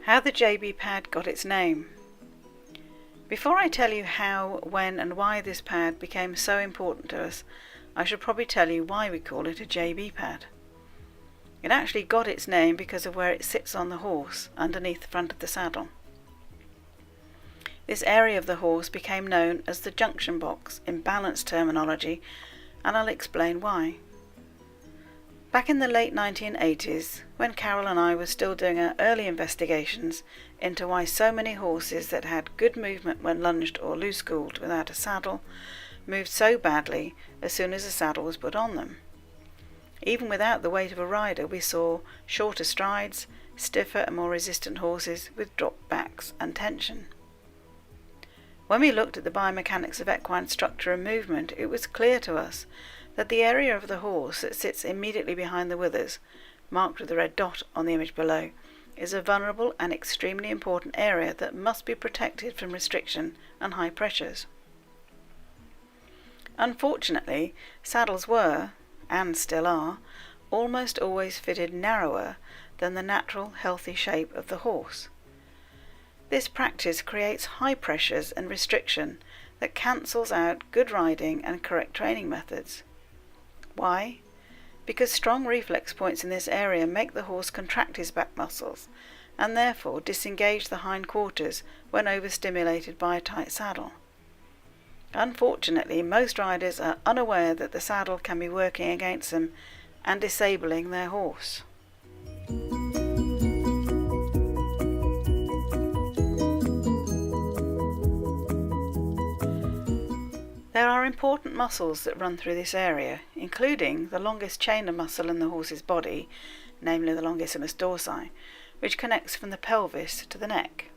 How the JB pad got its name. Before I tell you how, when and why this pad became so important to us, I should probably tell you why we call it a JB pad. It actually got its name because of where it sits on the horse, underneath the front of the saddle. This area of the horse became known as the junction box in balance terminology, and I'll explain why. Back in the late 1980s, when Carol and I were still doing our early investigations into why so many horses that had good movement when lunged or loose-cooled without a saddle moved so badly as soon as a saddle was put on them. Even without the weight of a rider, we saw shorter strides, stiffer and more resistant horses with dropped backs and tension. When we looked at the biomechanics of equine structure and movement, it was clear to us that the area of the horse that sits immediately behind the withers, marked with the red dot on the image below, is a vulnerable and extremely important area that must be protected from restriction and high pressures. Unfortunately, saddles were, and still are, almost always fitted narrower than the natural healthy shape of the horse. This practice creates high pressures and restriction that cancels out good riding and correct training methods. Why? Because strong reflex points in this area make the horse contract his back muscles and therefore disengage the hind quarters when overstimulated by a tight saddle. Unfortunately, most riders are unaware that the saddle can be working against them and disabling their horse. There are important muscles that run through this area, including the longest chain of muscle in the horse's body, namely the longissimus dorsi, which connects from the pelvis to the neck.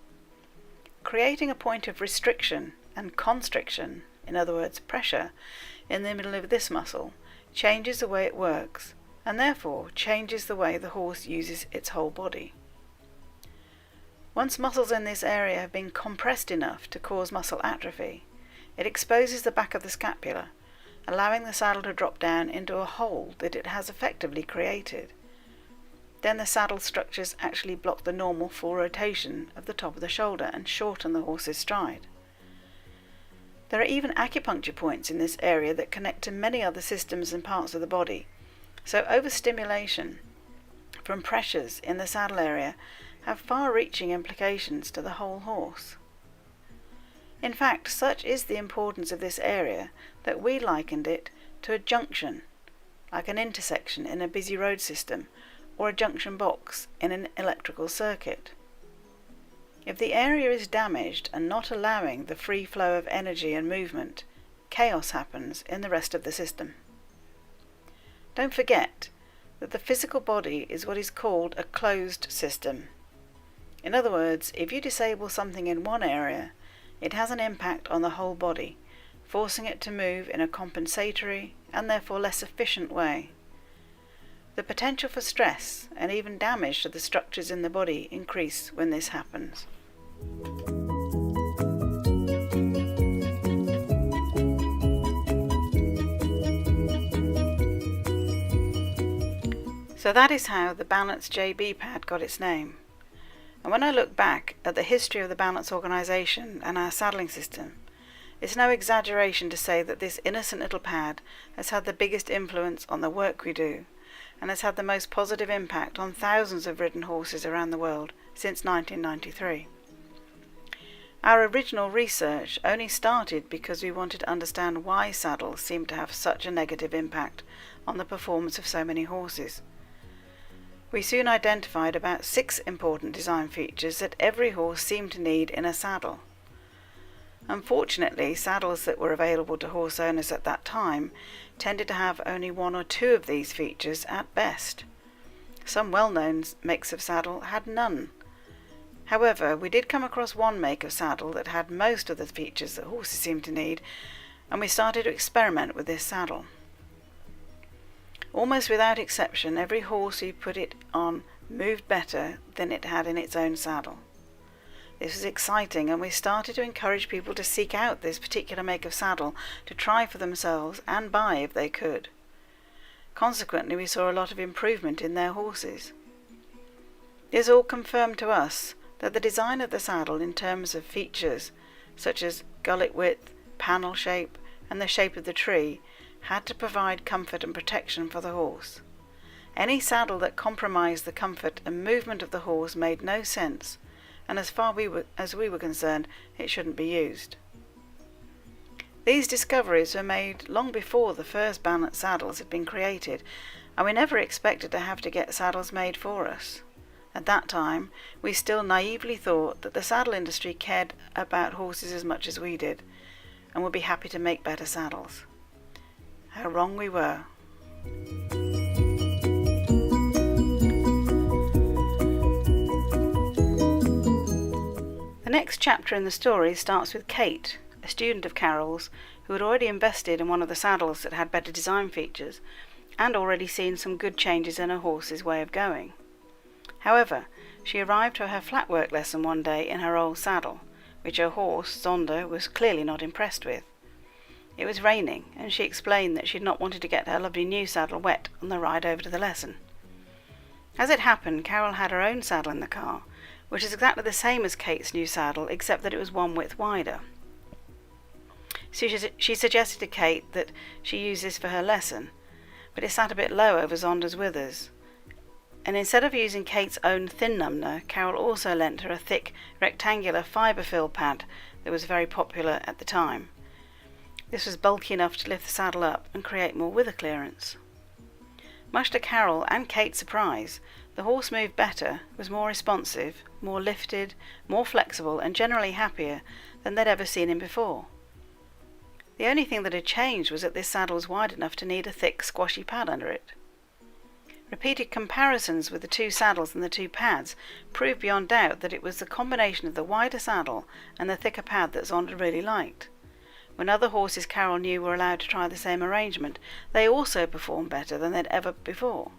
Creating a point of restriction and constriction, in other words pressure, in the middle of this muscle changes the way it works, and therefore changes the way the horse uses its whole body. Once muscles in this area have been compressed enough to cause muscle atrophy, it exposes the back of the scapula, allowing the saddle to drop down into a hole that it has effectively created. Then the saddle structures actually block the normal full rotation of the top of the shoulder and shorten the horse's stride. There are even acupuncture points in this area that connect to many other systems and parts of the body, so overstimulation from pressures in the saddle area have far-reaching implications to the whole horse. In fact, such is the importance of this area that we likened it to a junction, like an intersection in a busy road system, or a junction box in an electrical circuit. If the area is damaged and not allowing the free flow of energy and movement, chaos happens in the rest of the system. Don't forget that the physical body is what is called a closed system. In other words, if you disable something in one area, it has an impact on the whole body, forcing it to move in a compensatory and therefore less efficient way. The potential for stress and even damage to the structures in the body increase when this happens. So that is how the Balance JB pad got its name. And when I look back at the history of the Balance organisation and our saddling system, it's no exaggeration to say that this innocent little pad has had the biggest influence on the work we do, and has had the most positive impact on thousands of ridden horses around the world since 1993. Our original research only started because we wanted to understand why saddles seem to have such a negative impact on the performance of so many horses. We soon identified about 6 important design features that every horse seemed to need in a saddle. Unfortunately, saddles that were available to horse owners at that time tended to have only 1 or 2 of these features at best. Some well-known makes of saddle had none. However, we did come across one make of saddle that had most of the features that horses seemed to need, and we started to experiment with this saddle. Almost without exception, every horse we put it on moved better than it had in its own saddle. This was exciting, and we started to encourage people to seek out this particular make of saddle to try for themselves and buy if they could. Consequently, we saw a lot of improvement in their horses. This all confirmed to us that the design of the saddle in terms of features such as gullet width, panel shape, and the shape of the tree had to provide comfort and protection for the horse. Any saddle that compromised the comfort and movement of the horse made no sense, and as far as we were concerned, it shouldn't be used. These discoveries were made long before the first balance saddles had been created, and we never expected to have to get saddles made for us. At that time, we still naively thought that the saddle industry cared about horses as much as we did, and would be happy to make better saddles. How wrong we were. The next chapter in the story starts with Kate, a student of Carol's, who had already invested in one of the saddles that had better design features, and already seen some good changes in her horse's way of going. However, she arrived to her flat work lesson one day in her old saddle, which her horse, Zonda, was clearly not impressed with. It was raining, and she explained that she had not wanted to get her lovely new saddle wet on the ride over to the lesson. As it happened, Carol had her own saddle in the car, which is exactly the same as Kate's new saddle, except that it was one width wider. She suggested to Kate that she use this for her lesson, but it sat a bit low over Zonda's withers, and instead of using Kate's own thin numner, Carol also lent her a thick, rectangular fibre-fill pad that was very popular at the time. This was bulky enough to lift the saddle up and create more wither clearance. Much to Carol and Kate's surprise, the horse moved better, was more responsive, more lifted, more flexible, and generally happier than they'd ever seen him before. The only thing that had changed was that this saddle was wide enough to need a thick, squashy pad under it. Repeated comparisons with the two saddles and the two pads proved beyond doubt that it was the combination of the wider saddle and the thicker pad that Zonda really liked. When other horses Carol knew were allowed to try the same arrangement, they also performed better than they'd ever before.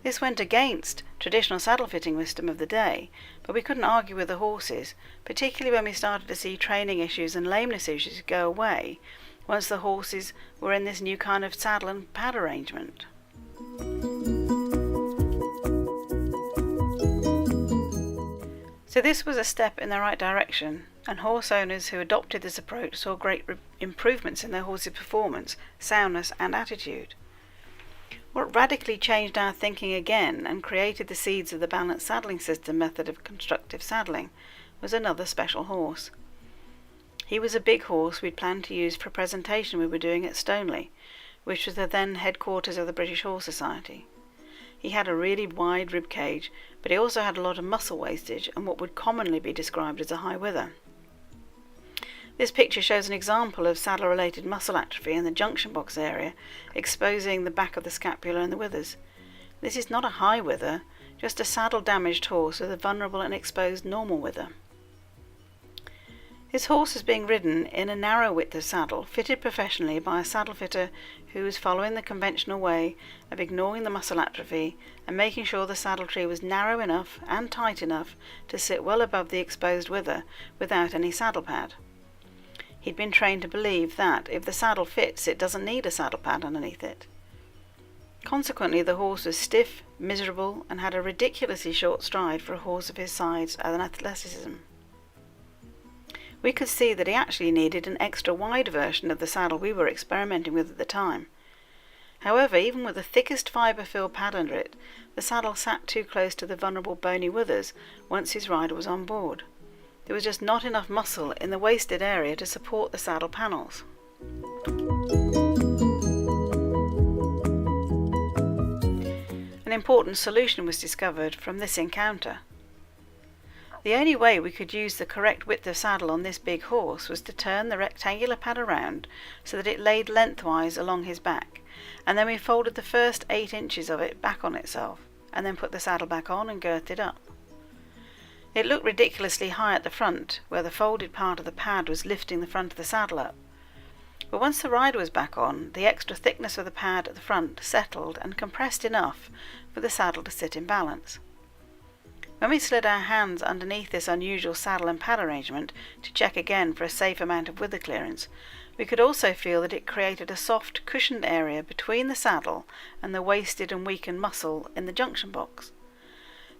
This went against traditional saddle-fitting wisdom of the day, but we couldn't argue with the horses, particularly when we started to see training issues and lameness issues go away once the horses were in this new kind of saddle and pad arrangement. So this was a step in the right direction, and horse owners who adopted this approach saw great improvements in their horses' performance, soundness and attitude. What radically changed our thinking again and created the seeds of the balanced saddling system method of constructive saddling was another special horse. He was a big horse we'd planned to use for a presentation we were doing at Stoneleigh, which was the then headquarters of the British Horse Society. He had a really wide rib cage, but he also had a lot of muscle wastage and what would commonly be described as a high wither. This picture shows an example of saddle-related muscle atrophy in the junction box area, exposing the back of the scapula and the withers. This is not a high wither, just a saddle-damaged horse with a vulnerable and exposed normal wither. His horse was being ridden in a narrow width of saddle, fitted professionally by a saddle fitter who was following the conventional way of ignoring the muscle atrophy and making sure the saddle tree was narrow enough and tight enough to sit well above the exposed wither without any saddle pad. He'd been trained to believe that if the saddle fits, it doesn't need a saddle pad underneath it. Consequently, the horse was stiff, miserable, and had a ridiculously short stride for a horse of his size and athleticism. We could see that he actually needed an extra wide version of the saddle we were experimenting with at the time. However, even with the thickest fibre-fill pad under it, the saddle sat too close to the vulnerable bony withers once his rider was on board. There was just not enough muscle in the wasted area to support the saddle panels. An important solution was discovered from this encounter. The only way we could use the correct width of saddle on this big horse was to turn the rectangular pad around so that it laid lengthwise along his back, and then we folded the first 8 inches of it back on itself, and then put the saddle back on and girthed it up. It looked ridiculously high at the front, where the folded part of the pad was lifting the front of the saddle up. But once the rider was back on, the extra thickness of the pad at the front settled and compressed enough for the saddle to sit in balance. When we slid our hands underneath this unusual saddle and pad arrangement to check again for a safe amount of wither clearance, we could also feel that it created a soft, cushioned area between the saddle and the wasted and weakened muscle in the junction box.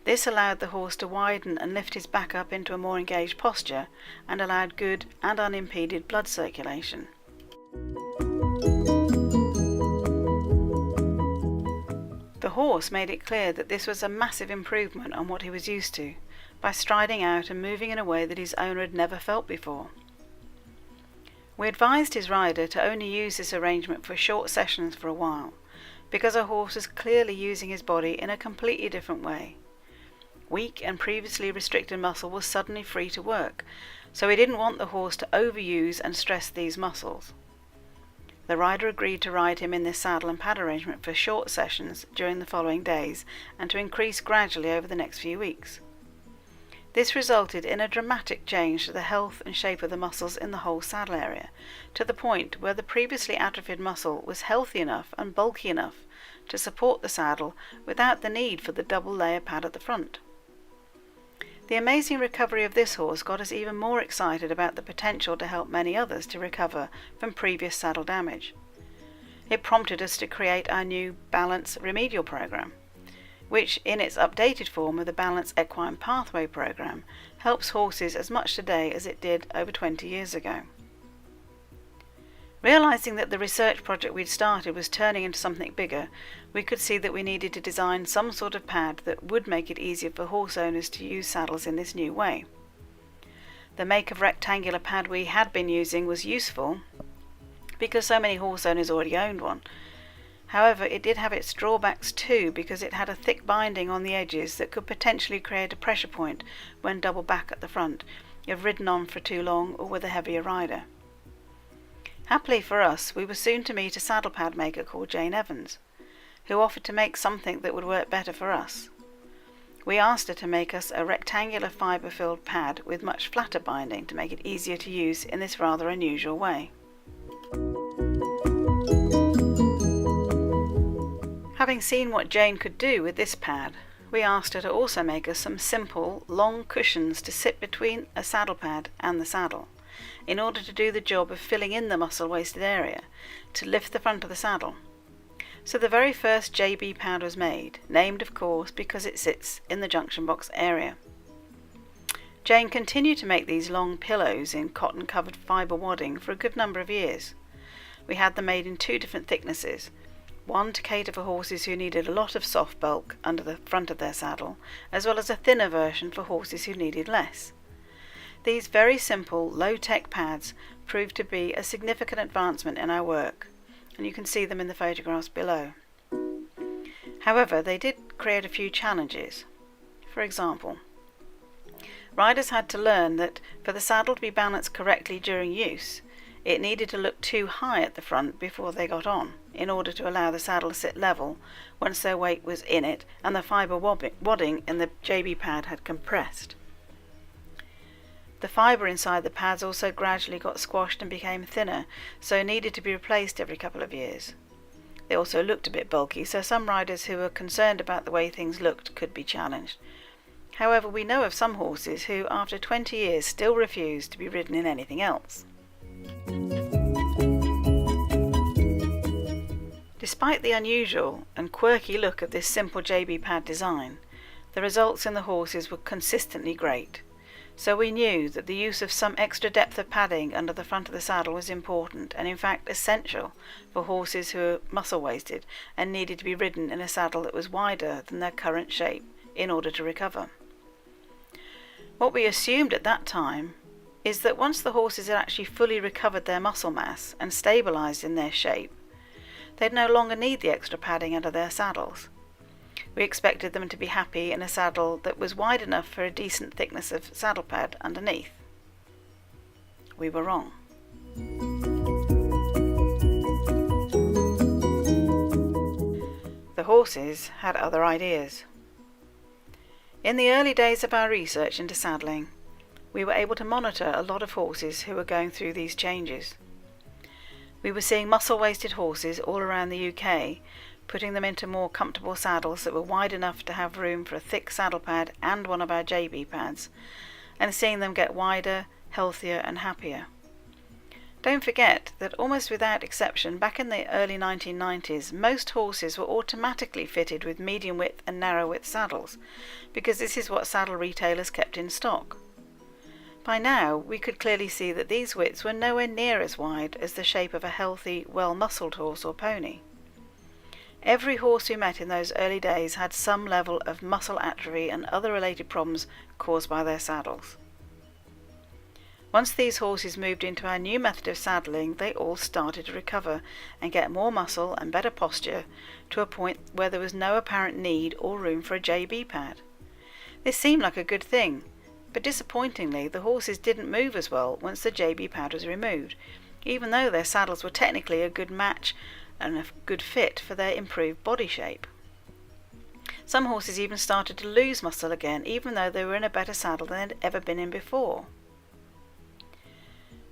This allowed the horse to widen and lift his back up into a more engaged posture and allowed good and unimpeded blood circulation. The horse made it clear that this was a massive improvement on what he was used to, by striding out and moving in a way that his owner had never felt before. We advised his rider to only use this arrangement for short sessions for a while, because our horse was clearly using his body in a completely different way. Weak and previously restricted muscle was suddenly free to work, so we didn't want the horse to overuse and stress these muscles. The rider agreed to ride him in this saddle and pad arrangement for short sessions during the following days and to increase gradually over the next few weeks. This resulted in a dramatic change to the health and shape of the muscles in the whole saddle area, to the point where the previously atrophied muscle was healthy enough and bulky enough to support the saddle without the need for the double layer pad at the front. The amazing recovery of this horse got us even more excited about the potential to help many others to recover from previous saddle damage. It prompted us to create our new Balance remedial program, which in its updated form of the Balance Equine Pathway program helps horses as much today as it did over 20 years ago. Realizing that the research project we'd started was turning into something bigger, we could see that we needed to design some sort of pad that would make it easier for horse owners to use saddles in this new way. The make of rectangular pad we had been using was useful because so many horse owners already owned one. However, it did have its drawbacks too, because it had a thick binding on the edges that could potentially create a pressure point when double back at the front, if ridden on for too long or with a heavier rider. Happily for us, we were soon to meet a saddle pad maker called Jane Evans, who offered to make something that would work better for us. We asked her to make us a rectangular fibre-filled pad with much flatter binding to make it easier to use in this rather unusual way. Having seen what Jane could do with this pad, we asked her to also make us some simple, long cushions to sit between a saddle pad and the saddle, in order to do the job of filling in the muscle-wasted area, to lift the front of the saddle. So the very first JB pad was made, named of course because it sits in the junction box area. Jane continued to make these long pillows in cotton-covered fibre wadding for a good number of years. We had them made in two different thicknesses, one to cater for horses who needed a lot of soft bulk under the front of their saddle, as well as a thinner version for horses who needed less. These very simple, low-tech pads proved to be a significant advancement in our work, and you can see them in the photographs below. However, they did create a few challenges. For example, riders had to learn that for the saddle to be balanced correctly during use, it needed to look too high at the front before they got on, in order to allow the saddle to sit level once their weight was in it and the fibre wadding in the JB pad had compressed. The fibre inside the pads also gradually got squashed and became thinner, so needed to be replaced every couple of years. They also looked a bit bulky, so some riders who were concerned about the way things looked could be challenged. However, we know of some horses who, after 20 years, still refuse to be ridden in anything else. Despite the unusual and quirky look of this simple JB pad design, the results in the horses were consistently great. So we knew that the use of some extra depth of padding under the front of the saddle was important and in fact essential for horses who were muscle-wasted and needed to be ridden in a saddle that was wider than their current shape in order to recover. What we assumed at that time is that once the horses had actually fully recovered their muscle mass and stabilised in their shape, they'd no longer need the extra padding under their saddles. We expected them to be happy in a saddle that was wide enough for a decent thickness of saddle pad underneath. We were wrong. The horses had other ideas. In the early days of our research into saddling, we were able to monitor a lot of horses who were going through these changes. We were seeing muscle-wasted horses all around the UK, putting them into more comfortable saddles that were wide enough to have room for a thick saddle pad and one of our JB pads, and seeing them get wider, healthier and happier. Don't forget that almost without exception, back in the early 1990s, most horses were automatically fitted with medium width and narrow width saddles, because this is what saddle retailers kept in stock. By now, we could clearly see that these widths were nowhere near as wide as the shape of a healthy, well-muscled horse or pony. Every horse we met in those early days had some level of muscle atrophy and other related problems caused by their saddles. Once these horses moved into our new method of saddling, they all started to recover and get more muscle and better posture to a point where there was no apparent need or room for a JB pad. This seemed like a good thing, but disappointingly the horses didn't move as well once the JB pad was removed, even though their saddles were technically a good match and a good fit for their improved body shape. Some horses even started to lose muscle again, even though they were in a better saddle than they'd ever been in before.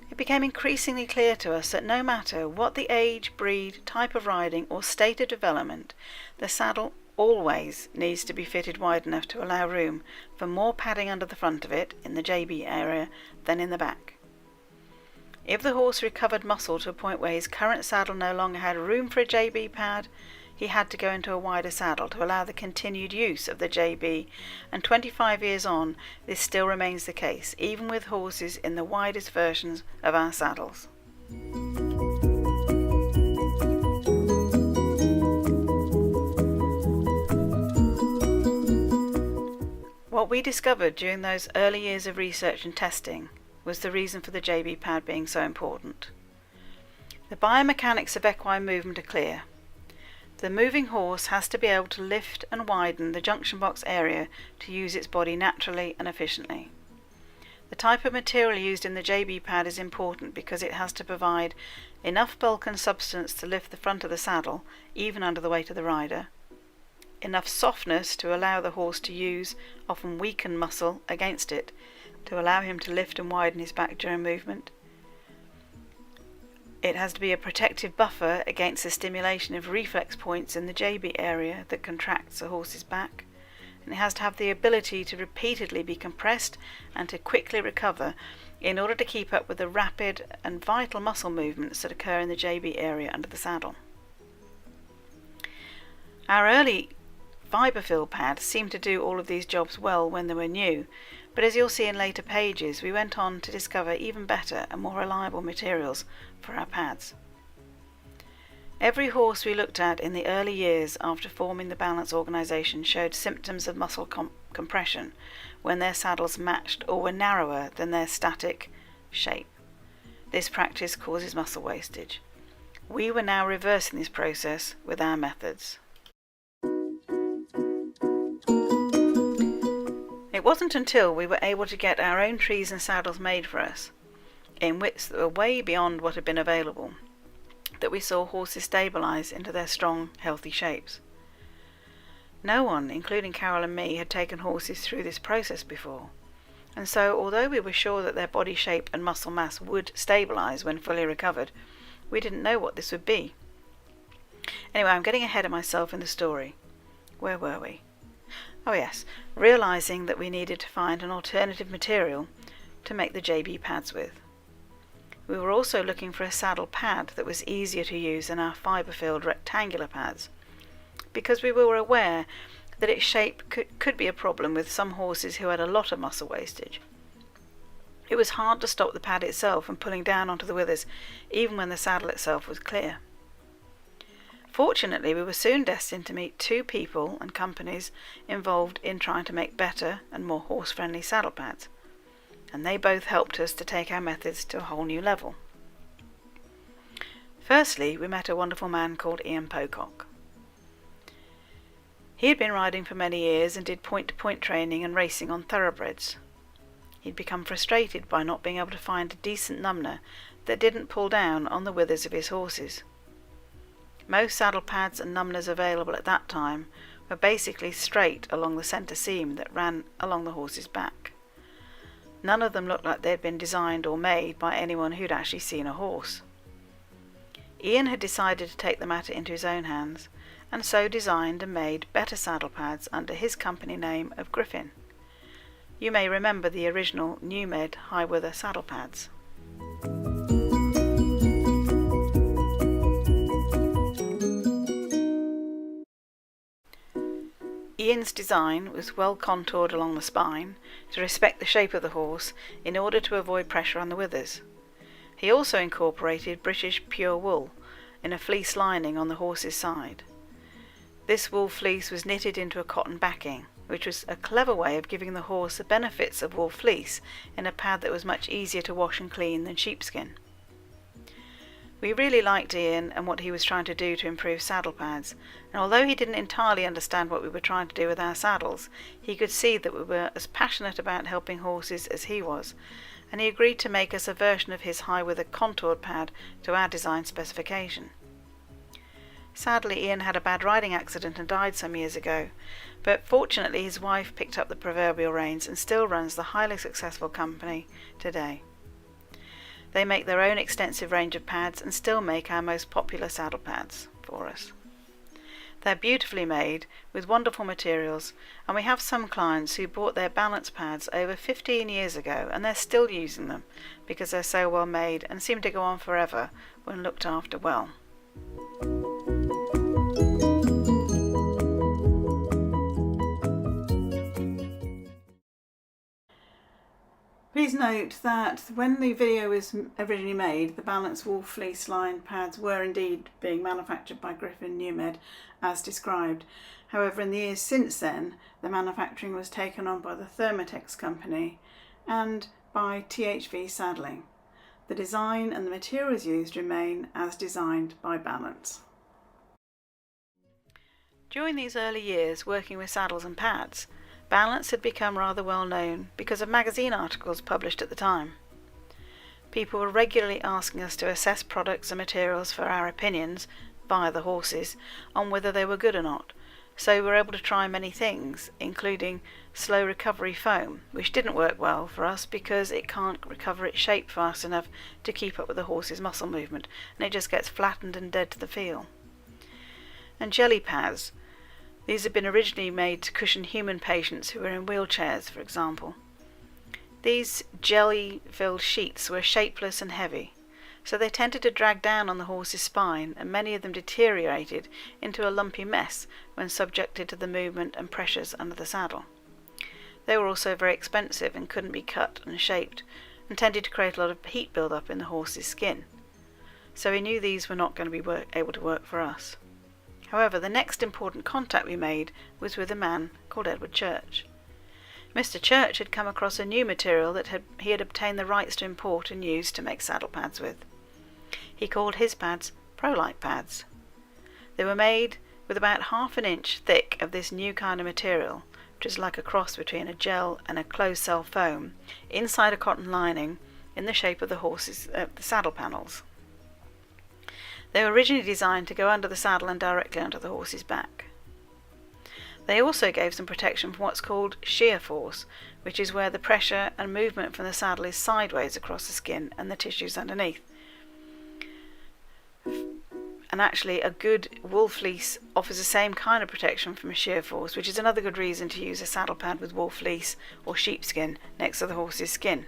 It became increasingly clear to us that no matter what the age, breed, type of riding or state of development, the saddle always needs to be fitted wide enough to allow room for more padding under the front of it, in the JB area, than in the back. If the horse recovered muscle to a point where his current saddle no longer had room for a JB pad, he had to go into a wider saddle to allow the continued use of the JB, and 25 years on, this still remains the case, even with horses in the widest versions of our saddles. What we discovered during those early years of research and testing was the reason for the JB pad being so important. The biomechanics of equine movement are clear. The moving horse has to be able to lift and widen the junction box area to use its body naturally and efficiently. The type of material used in the JB pad is important because it has to provide enough bulk and substance to lift the front of the saddle, even under the weight of the rider, enough softness to allow the horse to use often weakened muscle against it to allow him to lift and widen his back during movement. It has to be a protective buffer against the stimulation of reflex points in the JB area that contracts a horse's back, and it has to have the ability to repeatedly be compressed and to quickly recover in order to keep up with the rapid and vital muscle movements that occur in the JB area under the saddle. Our early fibre-filled pads seemed to do all of these jobs well when they were new, but as you'll see in later pages, we went on to discover even better and more reliable materials for our pads. Every horse we looked at in the early years after forming the Balance organisation showed symptoms of muscle compression when their saddles matched or were narrower than their static shape. This practice causes muscle wastage. We were now reversing this process with our methods. It wasn't until we were able to get our own trees and saddles made for us, in widths that were way beyond what had been available, that we saw horses stabilise into their strong, healthy shapes. No one, including Carol and me, had taken horses through this process before, and so although we were sure that their body shape and muscle mass would stabilise when fully recovered, we didn't know what this would be. Anyway, I'm getting ahead of myself in the story. Where were we? Oh yes, realising that we needed to find an alternative material to make the JB pads with. We were also looking for a saddle pad that was easier to use than our fibre-filled rectangular pads, because we were aware that its shape could be a problem with some horses who had a lot of muscle wastage. It was hard to stop the pad itself from pulling down onto the withers, even when the saddle itself was clear. Fortunately, we were soon destined to meet two people and companies involved in trying to make better and more horse-friendly saddle pads, and they both helped us to take our methods to a whole new level. Firstly, we met a wonderful man called Rosie Pocock. He had been riding for many years and did point-to-point training and racing on thoroughbreds. He'd become frustrated by not being able to find a decent numbner that didn't pull down on the withers of his horses. Most saddle pads and numbners available at that time were basically straight along the centre seam that ran along the horse's back. None of them looked like they'd been designed or made by anyone who'd actually seen a horse. Ian had decided to take the matter into his own hands, and so designed and made better saddle pads under his company name of Griffin. You may remember the original Nuumed high wither saddle pads. Ian's design was well contoured along the spine to respect the shape of the horse in order to avoid pressure on the withers. He also incorporated British pure wool in a fleece lining on the horse's side. This wool fleece was knitted into a cotton backing, which was a clever way of giving the horse the benefits of wool fleece in a pad that was much easier to wash and clean than sheepskin. We really liked Ian and what he was trying to do to improve saddle pads, and although he didn't entirely understand what we were trying to do with our saddles, he could see that we were as passionate about helping horses as he was, and he agreed to make us a version of his high-wither contoured pad to our design specification. Sadly, Ian had a bad riding accident and died some years ago, but fortunately his wife picked up the proverbial reins and still runs the highly successful company today. They make their own extensive range of pads and still make our most popular saddle pads for us. They're beautifully made with wonderful materials, and we have some clients who bought their balance pads over 15 years ago and they're still using them because they're so well made and seem to go on forever when looked after well. Please note that when the video was originally made, the Balance wool fleece lined pads were indeed being manufactured by Griffin Nuumed as described. However, in the years since then, the manufacturing was taken on by the Thermotex company and by THV Saddling. The design and the materials used remain as designed by Balance. During these early years working with saddles and pads, Balance had become rather well known because of magazine articles published at the time. People were regularly asking us to assess products and materials for our opinions, via the horses, on whether they were good or not, so we were able to try many things, including slow recovery foam, which didn't work well for us because it can't recover its shape fast enough to keep up with the horse's muscle movement, and it just gets flattened and dead to the feel. And jelly pads. These had been originally made to cushion human patients who were in wheelchairs, for example. These jelly-filled sheets were shapeless and heavy, so they tended to drag down on the horse's spine, and many of them deteriorated into a lumpy mess when subjected to the movement and pressures under the saddle. They were also very expensive and couldn't be cut and shaped, and tended to create a lot of heat build-up in the horse's skin. So we knew these were not going to be able to work for us. However, the next important contact we made was with a man called Edward Church. Mr. Church had come across a new material that he had obtained the rights to import and use to make saddle pads with. He called his pads Pro-Like pads. They were made with about 1/2 inch thick of this new kind of material, which is like a cross between a gel and a closed-cell foam, inside a cotton lining in the shape of the saddle panels. They were originally designed to go under the saddle and directly onto the horse's back. They also gave some protection from what's called shear force, which is where the pressure and movement from the saddle is sideways across the skin and the tissues underneath. And actually, a good wool fleece offers the same kind of protection from shear force, which is another good reason to use a saddle pad with wool fleece or sheepskin next to the horse's skin.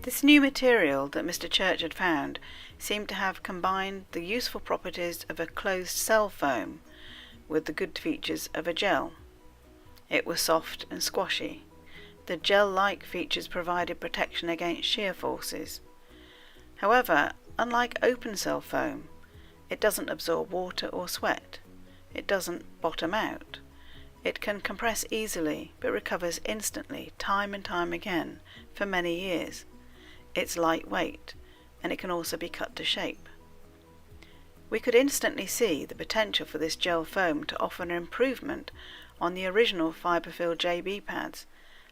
This new material that Mr. Church had found seemed to have combined the useful properties of a closed-cell foam with the good features of a gel. It was soft and squashy. The gel-like features provided protection against shear forces. However, unlike open-cell foam, it doesn't absorb water or sweat. It doesn't bottom out. It can compress easily but recovers instantly, time and time again, for many years. It's lightweight, and it can also be cut to shape. We could instantly see the potential for this gel foam to offer an improvement on the original fibre-filled JB pads,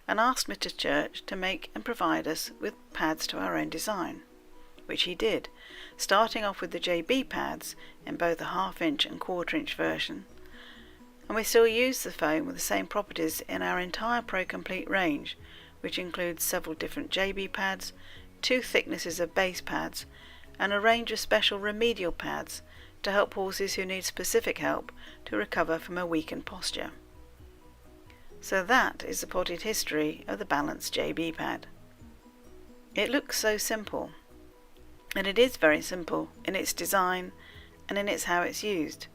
and asked Mr. Church to make and provide us with pads to our own design, which he did, starting off with the JB pads in both a 1/2 inch and 1/4 inch version, and we still use the foam with the same properties in our entire Pro Complete range, which includes several different JB pads, 2 thicknesses of base pads, and a range of special remedial pads to help horses who need specific help to recover from a weakened posture. So that is the potted history of the Balance JB pad. It looks so simple, And it is very simple in its design and in its how it's used.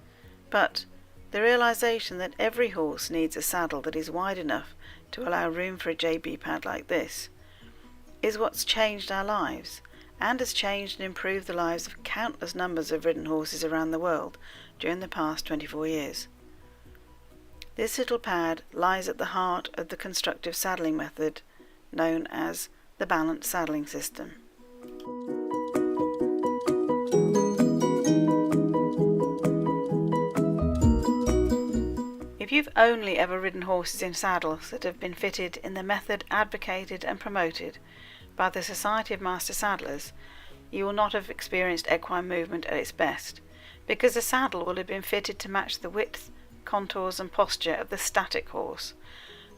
But the realization that every horse needs a saddle that is wide enough to allow room for a JB pad like this is what's changed our lives, and has changed and improved the lives of countless numbers of ridden horses around the world during the past 24 years. This little pad lies at the heart of the constructive saddling method known as the balanced saddling system. If you've only ever ridden horses in saddles that have been fitted in the method advocated and promoted by the Society of Master Saddlers, you will not have experienced equine movement at its best, because the saddle will have been fitted to match the width, contours and posture of the static horse,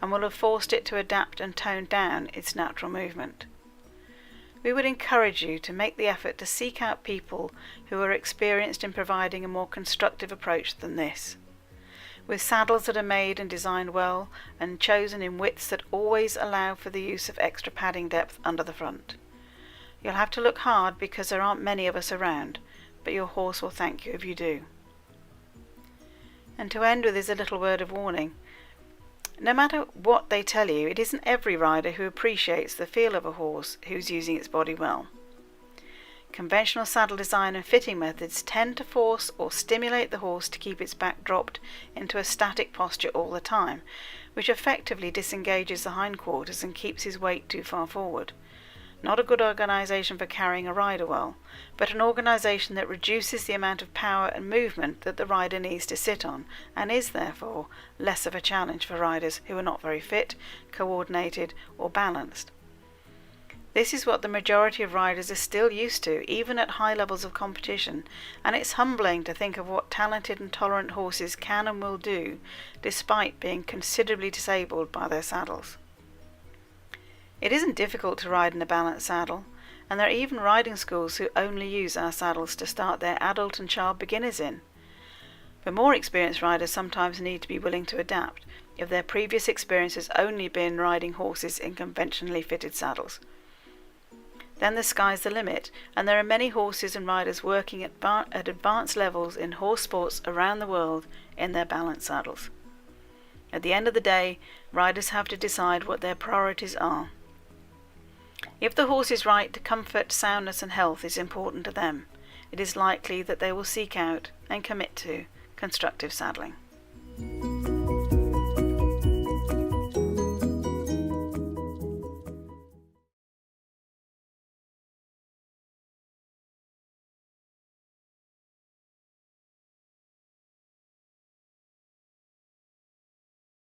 and will have forced it to adapt and tone down its natural movement. We would encourage you to make the effort to seek out people who are experienced in providing a more constructive approach than this, with saddles that are made and designed well and chosen in widths that always allow for the use of extra padding depth under the front. You'll have to look hard because there aren't many of us around, but your horse will thank you if you do. And to end with is a little word of warning. No matter what they tell you, it isn't every rider who appreciates the feel of a horse who's using its body well. Conventional saddle design and fitting methods tend to force or stimulate the horse to keep its back dropped into a static posture all the time, which effectively disengages the hindquarters and keeps his weight too far forward. Not a good organisation for carrying a rider well, but an organisation that reduces the amount of power and movement that the rider needs to sit on, and is therefore less of a challenge for riders who are not very fit, coordinated or balanced. This is what the majority of riders are still used to, even at high levels of competition, and it's humbling to think of what talented and tolerant horses can and will do, despite being considerably disabled by their saddles. It isn't difficult to ride in a balanced saddle, and there are even riding schools who only use our saddles to start their adult and child beginners in. But more experienced riders sometimes need to be willing to adapt if their previous experience has only been riding horses in conventionally fitted saddles. Then the sky's the limit, and there are many horses and riders working at advanced levels in horse sports around the world in their balanced saddles. At the end of the day, riders have to decide what their priorities are. If the horse's right to comfort, soundness and health is important to them, it is likely that they will seek out and commit to constructive saddling.